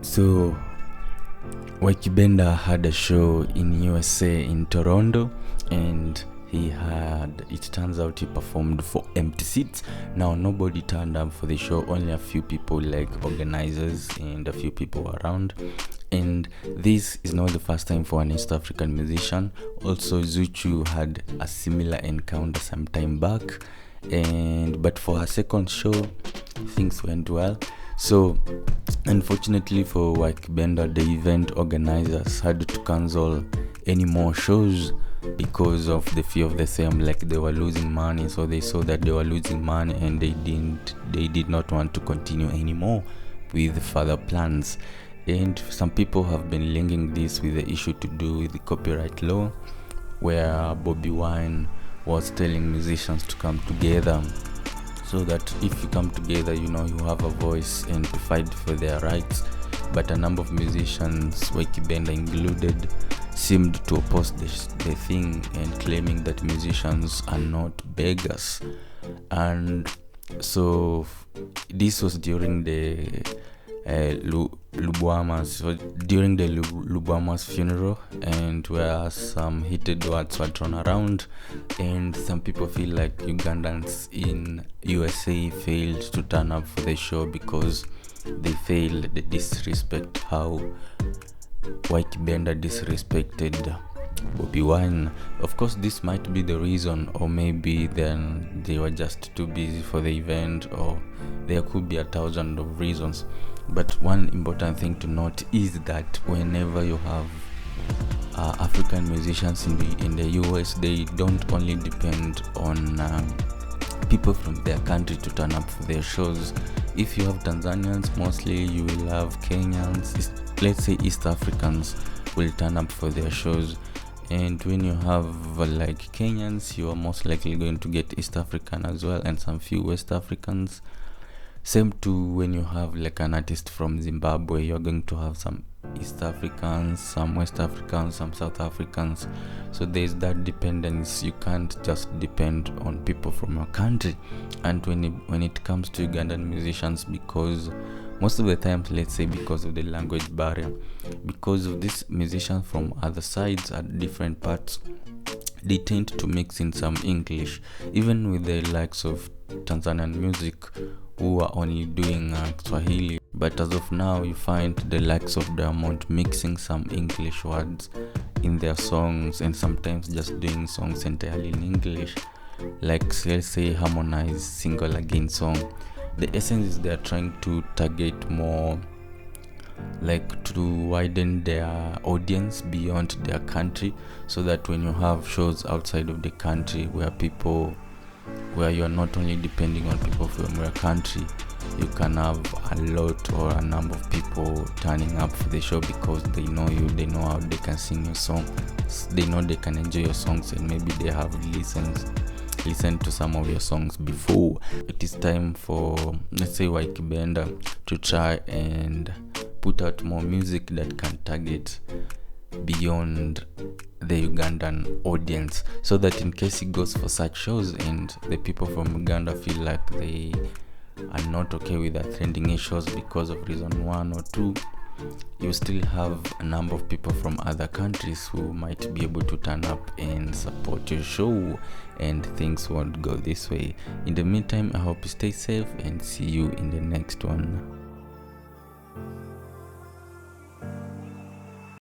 So Ykee Benda had a show in USA in Toronto, and it turns out he performed for empty seats. Now nobody turned up for the show, only a few people like organizers and a few people around. And this is not the first time for an East African musician. Also Zuchu had a similar encounter some time back, but for her second show things went well. So unfortunately for Ykee Benda, the event organizers had to cancel any more shows because of the fear of the same, like they were losing money. So they saw that they were losing money and they did not want to continue anymore with further plans. And some people have been linking this with the issue to do with the copyright law, where Bobby Wine was telling musicians to come together, so that if you come together, you have a voice and to fight for their rights. But a number of musicians, Ykee Benda included, seemed to oppose the thing and claiming that musicians are not beggars. And so this was during the Lubwama's funeral, and where some heated words were thrown around, and some people feel like Ugandans in USA failed to turn up for the show because they disrespect how Ykee Benda disrespected Bobby Wine. Of course, this might be the reason, or maybe then they were just too busy for the event, or there could be 1,000 of reasons. But one important thing to note is that whenever you have African musicians in the US, they don't only depend on people from their country to turn up for their shows. If you have Tanzanians, mostly you will have Kenyans, let's say East Africans will turn up for their shows. And when you have like Kenyans, you are most likely going to get East African as well, and some few West Africans. Same to when you have like an artist from Zimbabwe, you're going to have some East Africans, some West Africans, some South Africans. So there's that dependence. You can't just depend on people from your country. And when it comes to Ugandan musicians, because most of the times, let's say because of the language barrier, because of these musicians from other sides at different parts, they tend to mix in some English, even with the likes of Tanzanian music who are only doing Swahili. But as of now, you find the likes of Diamond mixing some English words in their songs, and sometimes just doing songs entirely in English, like let's say Harmonize Single Again song. The essence is they're trying to target more, like to widen their audience beyond their country, so that when you have shows outside of the country where you're not only depending on people from your country, you can have a lot or a number of people turning up for the show because they know you, they know how they can sing your song, they know they can enjoy your songs, and maybe they have listened to some of your songs before. It is time for, let's say, Ykee Benda to try and put out more music that can target beyond the Ugandan audience, so that in case he goes for such shows and the people from Uganda feel like they are not okay with attending his shows because of reason 1 or 2, you still have a number of people from other countries who might be able to turn up and support your show, and things won't go this way. In the meantime, I hope you stay safe and see you in the next one.